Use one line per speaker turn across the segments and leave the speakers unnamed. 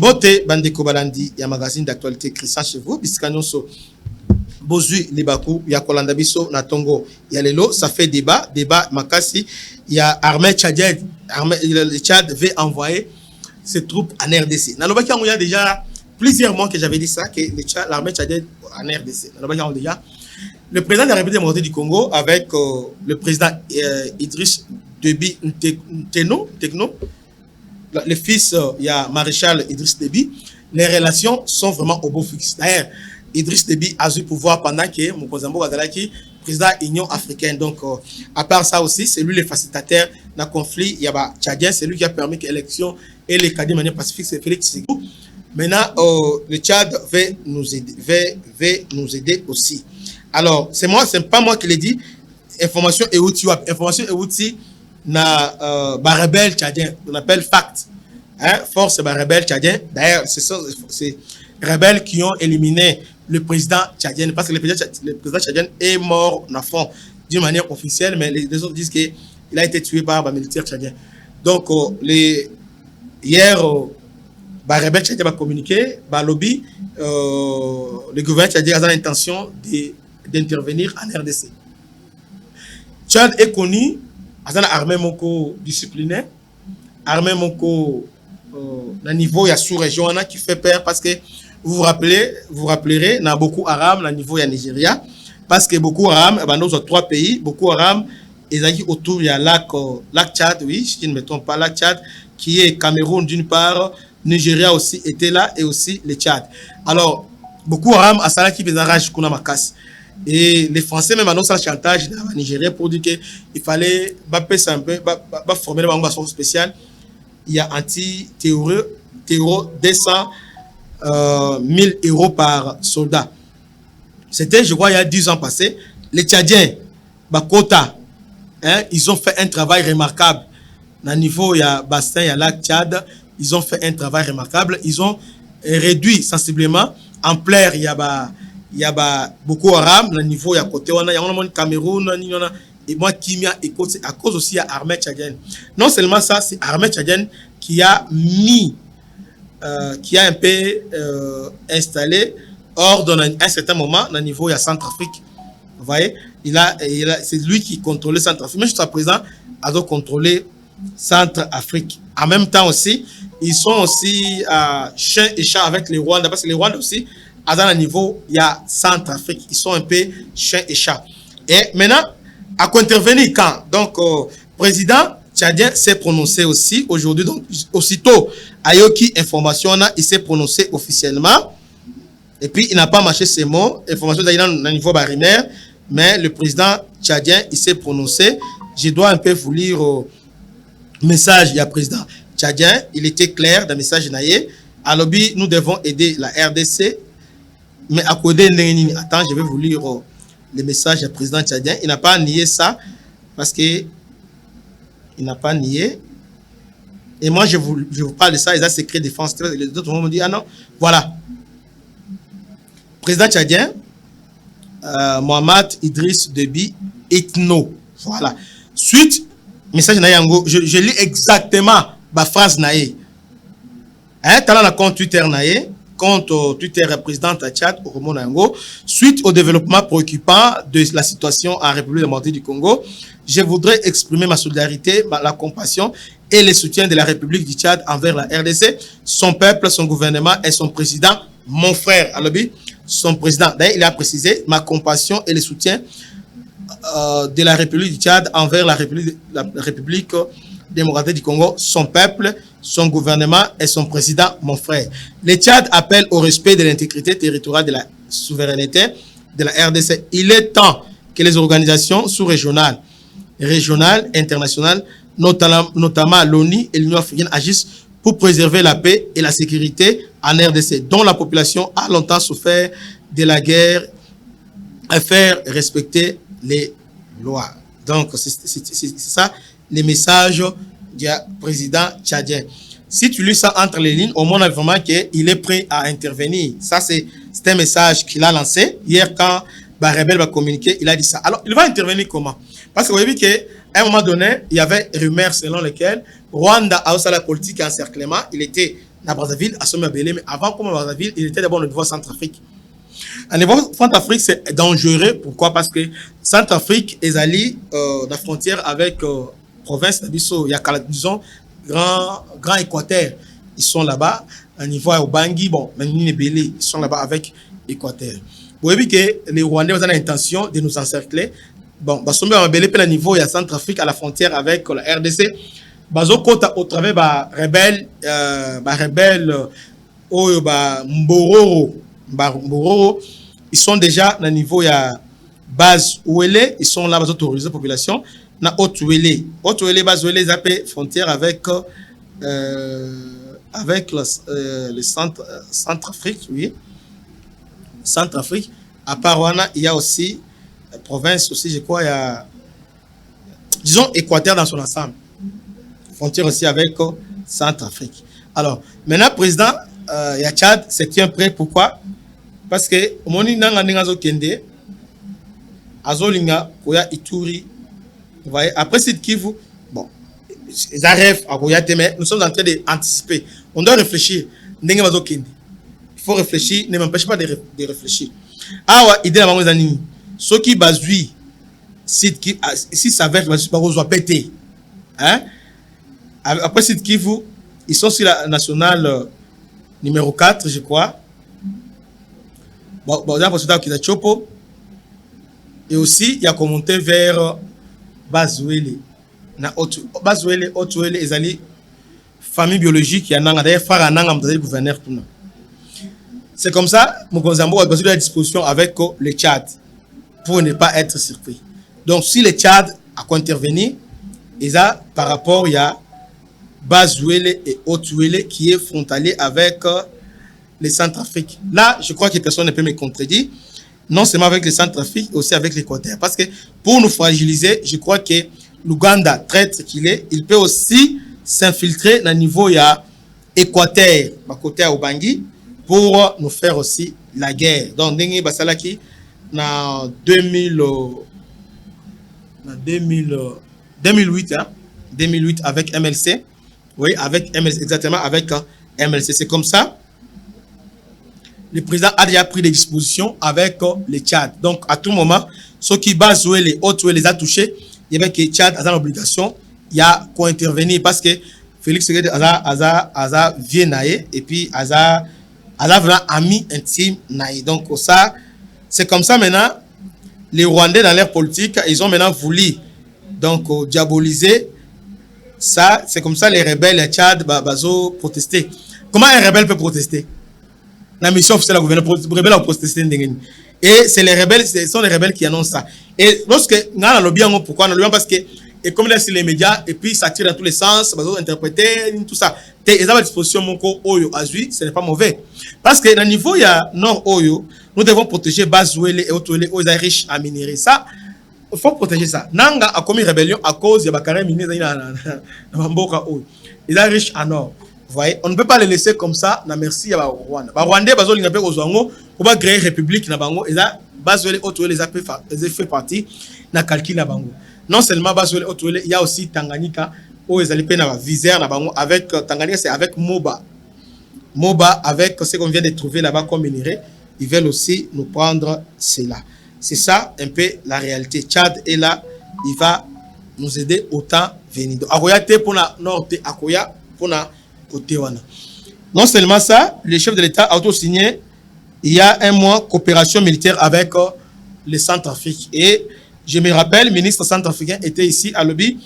Bote Bandeko Balandi, il y a un magazine d'actualité Christian chez vous. Biscanonso Bozui Libaku, il y a Kolandabiso Natongo, il y a Lelo, ça fait débat Makasi. Il y a armée tchadienne, le Tchad veut envoyer ses troupes en RDC. Il y a déjà plusieurs mois que j'avais dit ça, que l'armée tchadienne en RDC. Déjà le président de la République démocratique du Congo avec le président Idriss Déby Techno, le fils, il y a maréchal Idriss Déby, les relations sont vraiment au beau fixe. D'ailleurs, Idriss Déby a eu pouvoir pendant que Mokozambo Gadalaki, président de l'Union africaine. Donc, à part ça aussi, c'est lui le facilitateur d'un conflit. Il y a Tchadien, c'est lui qui a permis que l'élection et les cadets de manière pacifique, c'est Félix Sékou. Maintenant, le Tchad va nous aider aussi. Alors, c'est pas moi qui l'ai dit. Information et outils. Information et outils, na rebelle tchadien, on appelle FACT. Hein? Force rebelle tchadien. D'ailleurs, c'est rebelles qui ont éliminé le président tchadien, parce que le président tchadien est mort en fond d'une manière officielle, mais les autres disent qu'il a été tué par un militaire tchadien. Donc, hier, les rebelles tchadiens ont communiqué, lobby, le gouvernement tchadien a l'intention d'intervenir en RDC. Tchad est connu, à l'armée disciplinaire, armée au niveau, il y a sous-région qui fait peur parce que vous rappellerez, il y a beaucoup Haram, au niveau, il y a Nigeria, parce que beaucoup Haram, nous avons 3 pays, beaucoup Haram, ils sont autour, il y a lac Tchad, oui, si je ne me trompe pas, lac Tchad, qui est Cameroun d'une part, Nigeria aussi était là, et aussi le Tchad. Alors, beaucoup Haram, à ça qui fait un rage, et les Français, même, annoncent un chantage dans le Nigeria pour dire qu'il fallait former une organisation spéciale. Il y a anti-terror 200 000 euros par soldat. C'était, je crois, il y a 10 ans passés. Les Tchadiens, Bakota, ils ont fait un travail remarquable. Dans le niveau, il y a Bastin, il y a lac Tchad. Ils ont fait un travail remarquable. Ils ont réduit sensiblement. En plaire, il y a beaucoup Haram. Dans le niveau, il y a côté, il y a Cameroun, et moi, Kimia, et à cause aussi, il y a armée tchadienne. Non seulement ça, c'est armée tchadienne qui a mis, qui a un peu installé ordre à un certain moment, dans le niveau, il y a Centrafrique. Vous voyez, c'est lui qui contrôlait Centrafrique. Mais jusqu'à présent, il doit contrôler Centrafrique. En même temps aussi, ils sont aussi chien et chat avec les Rwandais, parce que les Rwandais aussi, à un niveau, il y a Centrafrique. Ils sont un peu chien et chat. Et maintenant, à quoi intervenir quand? Donc, président tchadien s'est prononcé aussi aujourd'hui. Donc, aussitôt, Ayoki Information, il s'est prononcé officiellement. Et puis, il n'a pas marché ses mots. Information d'ailleurs dans le niveau barinaire. Mais le président tchadien, il s'est prononcé. Je dois un peu vous lire le message du président tchadien. Il était clair dans le message naïe. À lobby, nous devons aider la RDC. Mais à côté, attends, je vais vous lire le message du président tchadien. Il n'a pas nié ça parce que il n'a pas nié. Et moi, je vous parle de ça. Il a secret défense. Les autres vont me dire, ah non, voilà. Président tchadien, Mohamed Idriss Déby Ethno. Voilà. Suite, message Nayango, je lis exactement ma phrase Naye. Hein, t'as la compte Twitter Naye. Compte Twitter président Tchad au Nayango, suite au développement préoccupant de la situation en République démocratique du Congo, je voudrais exprimer ma solidarité, la compassion et le soutien de la République du Tchad envers la RDC, son peuple, son gouvernement et son président, mon frère Alobi, son président. D'ailleurs, il a précisé ma compassion et le soutien de la République du Tchad envers la République démocratique du Congo, son peuple, son gouvernement et son président, mon frère. Le Tchad appelle au respect de l'intégrité territoriale de la souveraineté de la RDC. Il est temps que les organisations sous-régionales, régionales, internationales, notamment l'ONU et l'Union africaine, agissent pour préserver la paix et la sécurité en RDC, dont la population a longtemps souffert de la guerre, et faire respecter les lois. Donc, c'est ça les messages du président tchadien. Si tu lis ça entre les lignes, au moins vraiment qu'il est prêt à intervenir. Ça, c'est un message qu'il a lancé. Hier, quand Barebel va communiquer, il a dit ça. Alors, il va intervenir comment? Parce que vous avez vu qu'à un moment donné, il y avait rumeurs selon lesquelles Rwanda a aussi la politique d'encerclement. Il était na Brazzaville, à Sommet-Belé, mais avant comme à Brazzaville, il était d'abord au niveau Centrafrique. À niveau Centrafrique, c'est dangereux. Pourquoi? Parce que Centrafrique est allé la frontière avec province d'Abisso. Il y a, disons, grand Équateur. Ils sont là-bas. À niveau au Bangui, bon, ils sont là-bas avec Équateur. Vous voyez que les Rwandais ont l'intention de nous encercler. Bon, bah, Sommet-Belé, à niveau, il y a Centrafrique à la frontière avec la RDC. Bazo Kota au travers bah rebelle Mbororo. Ils sont déjà dans niveau il y a base Ouélé, ils sont là bas autorisés population na Haute-Ouélé. Haute-Ouélé base Ouélé zappé frontière avec le Centrafrique, oui. Centrafrique. À part Rwanda, il y a aussi province aussi, je crois, il y a disons Équateur dans son ensemble. Frontière aussi avec Centrafrique. Alors, maintenant, président, il y a Tchad, c'est tient prêt. Pourquoi? Parce que, au moment où nous Kende, Azolinga, Koya Ituri, vous voyez, après c'est Kivu, bon, ils arrivent à Koya Teme, nous sommes en train d'anticiper. On doit réfléchir. Il faut réfléchir, ne m'empêche pas de réfléchir. Ah ouais, idée à maman Zanini. Ceux qui basent, si ça va être, on va péter. Hein? Après cette Kivu, ils sont sur la nationale numéro 4, je crois. Bon, et aussi, il y a commenté vers Bazouele. Bazouele, Haute-Ouélé, ils allaient famille biologique, il y a d'ailleurs frère Ananga, gouverneur. C'est comme ça, Mokonzambo a besoin de la disposition avec le Tchad pour ne pas être surpris. Donc, si le Tchad a intervenu, ils a par rapport, il y a Bazouele et Haute-Ouélé qui est frontalier avec les Centrafrique. Là, je crois que personne ne peut me contredire. Non seulement avec les Centrafrique, aussi avec l'Équateur. Parce que pour nous fragiliser, je crois que l'Ouganda, traître qu'il est, il peut aussi s'infiltrer dans le niveau il y a Équateur, côté à Bangui, pour nous faire aussi la guerre. Donc, Dengue Basalaki, en 2008, hein, 2008 avec MLC. Oui, avec MLC, exactement, avec MLC. C'est comme ça. Le président a déjà pris des dispositions avec les Tchad. Donc, à tout moment, ceux qui basent les autres, les a touchés, il y avait que Tchad a l'obligation, il y a quoi intervenir parce que Félix Tshisekedi a vient naïe et puis a vraiment ami intime naïe. Donc, ça, c'est comme ça maintenant, les Rwandais dans leur politique, ils ont maintenant voulu donc diaboliser ça. C'est comme ça les rebelles, les Tchad, bazo protester. Comment un rebelle peut protester? La mission officielle de la gouvernement, les rebelles ont protesté. Et c'est les rebelles, ce sont les rebelles qui annoncent ça. Et lorsque nous avons lobby, pourquoi nous lobby? Parce que, et comme là, c'est les médias, et puis ça tire dans tous les sens, ils ont interprété, tout ça. Ils ont à disposition, mon co, Oyo, Azui, ce n'est pas mauvais. Parce que dans le niveau, il y a Nord Oyo, nous devons protéger Bazouele et Haute-Ouélé, Oyo, riches à minerais. Ça, il faut protéger ça. Nanga a commis rébellion à cause de Bakare miné dans Mboka Oyo. Ils sont riches à Nord. Vous voyez, on ne peut pas les laisser comme ça. Na merci à Rwanda. Rwandais, bazo linga pe ozwango, pour pas créer république na bango. Et là, Bazouele Haute-Ouélé les fait partie na calcul na bango. Non seulement Bazouele Haute-Ouélé, il y a aussi Tanganyika où ils allaient payer na visère na bango avec Tanganyika, c'est avec Moba. Moba avec ce qu'on vient de trouver là-bas comme minerai, ils veulent aussi nous prendre cela. C'est ça un peu la réalité. Tchad est là, il va nous aider autant venir. Akoya te pour na nord te akoya pour na côté wana. Non seulement ça, le chef de l'État a auto-signé il y a un mois coopération militaire avec le Centrafrique. Et je me rappelle, le ministre centrafricain était ici à Lobby.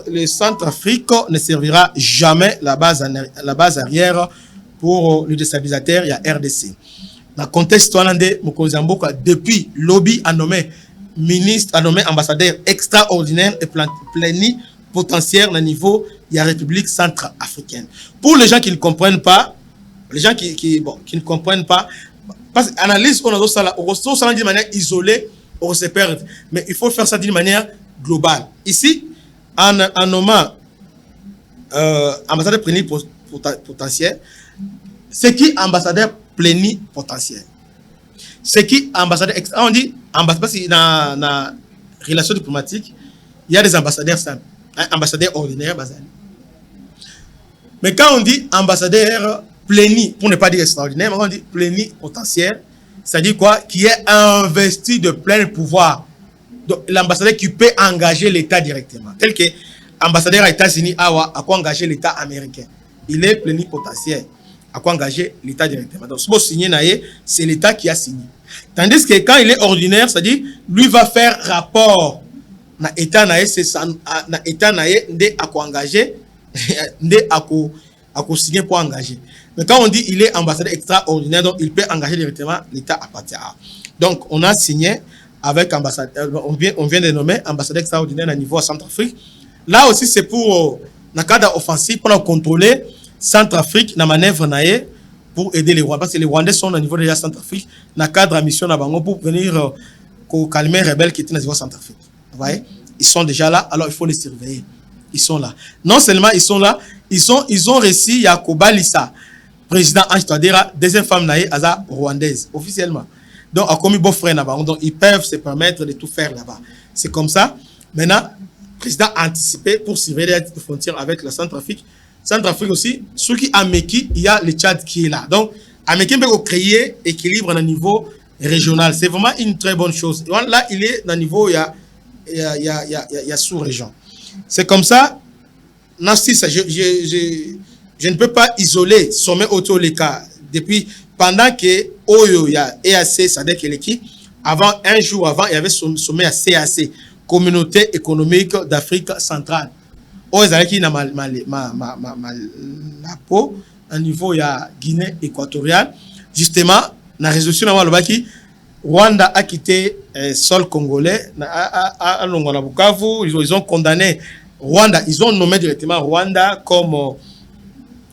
Le Centrafrique ne servira jamais la base arrière pour le déstabilisateur, il y a RDC. Dans le contexte hollandais, Mokonzamboka, depuis Lobby a nommé ministre, a nommé ambassadeur extraordinaire et plénipotentiaire au niveau de la République centrafricaine. Pour les gens qui ne comprennent pas, qui ne comprennent pas, parce que l'analyse, on a ça d'une manière isolée, on se perd. Mais il faut faire ça d'une manière globale. Ici, en nommant ambassadeur plénipotentiaire, c'est qui ambassadeur plénipotentiaire? C'est qui ambassadeur extra? On dit ambassadeur parce que dans la relation diplomatique, il y a des ambassadeurs simples, un ambassadeur ordinaire, Mais quand on dit ambassadeur pléni, pour ne pas dire extraordinaire, mais on dit plénipotentiaire, c'est-à-dire quoi? Qui est investi de plein pouvoir. Donc, l'ambassadeur qui peut engager l'État directement. Tel que l'ambassadeur aux États-Unis a quoi engager l'État américain. Il est plénipotentiaire. À quoi engager l'État directement. Donc, si vous signez, c'est l'État qui a signé. Tandis que quand il est ordinaire, c'est-à-dire, lui va faire rapport. Na État naé, c'est ça. Na État naé, ndé à quoi engager, ndé à quoi signer pour engager. Mais quand on dit il est ambassadeur extraordinaire, donc il peut engager directement l'État à partir. Donc, on a signé avec ambassadeur, on vient de nommer ambassadeur extraordinaire à niveau Centrafrique. Là aussi, c'est pour, dans le cadre offensif, pour contrôler Centrafrique, dans la manœuvre naé, pour aider les Rwandais. Parce que les Rwandais sont au niveau de la Centrafrique, dans le cadre de mission pour venir calmer les rebelles qui étaient dans le niveau Centrafrique. Vous voyez? Ils sont déjà là, alors il faut les surveiller. Ils sont là. Non seulement ils sont là, ils ont réussi à Kobalissa, président Ange Touadéra, deuxième femme naé, Aza rwandaise, officiellement. Donc, à commis beau-frère là-bas. Donc, ils peuvent se permettre de tout faire là-bas. C'est comme ça. Maintenant, le président a anticipé pour surveiller les frontières avec la Centrafrique. Centrafrique aussi, ceux qui à Meki, il y a le Tchad qui est là. Donc, à Meki, on peut créer équilibre à un niveau régional. C'est vraiment une très bonne chose. Là, il est dans le niveau, il y a sous-région. C'est comme ça. Je ne peux pas isoler sommet autour les cas. Depuis, pendant que Oyo, il y a EAC, Sadek et l'équipe, avant, un jour avant, il y avait sommet à CAC, Communauté économique d'Afrique centrale. Oyo, il y a la peau, à niveau, il y a Guinée équatoriale. Justement, dans la résolution, Rwanda a quitté sol congolais, ils ont condamné Rwanda, ils ont nommé directement Rwanda comme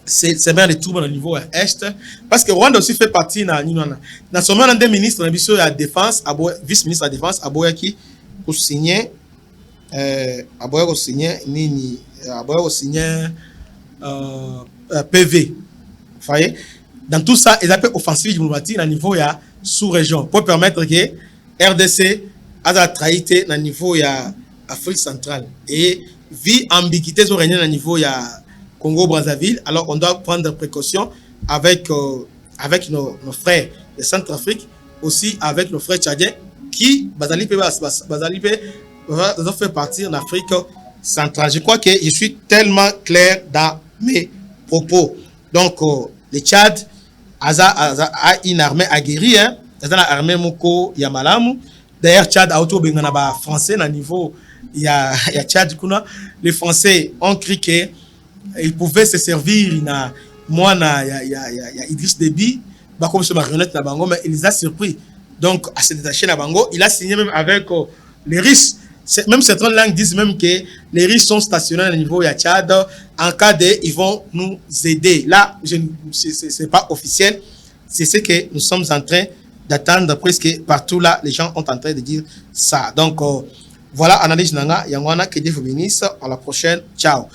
c'est bien les troubles au niveau est, parce que Rwanda aussi fait partie dans son moment des ministres de la défense, vice-ministre de la défense, qui pour signer, PV. Vous voyez? Dans tout ça, ils appellent offensive diplomatique au niveau sous-région pour permettre que RDC a traité au niveau Afrique centrale et vu ambiguïté sur au niveau Congo-Brazzaville, alors on doit prendre précaution avec nos frères de Centrafrique, aussi avec nos frères tchadiens qui va faire partir d'Afrique centrale. Je crois que je suis tellement clair dans mes propos. Donc, le Tchad a une armée aguerrie, hein. Dans l'armée Moko Yamalamu. D'ailleurs, Tchad a autour de français à niveau il y a Tchad. Les Français ont cru qu'ils pouvaient se servir. Moi, il y a Idriss Déby, comme ce marionnette na Bango, mais il les a surpris. Donc, à se détacher na Bango, il a signé même avec les Russes. Même certaines langues disent même que les Russes sont stationnés au niveau de Tchad. En cas de, ils vont nous aider. Là, ce n'est pas officiel. C'est ce que nous sommes en train d'attendre presque partout là. Les gens sont en train de dire ça. Donc, voilà, analyse Nanga, Yangwana, que Dieu vous bénisse. À la prochaine. Ciao.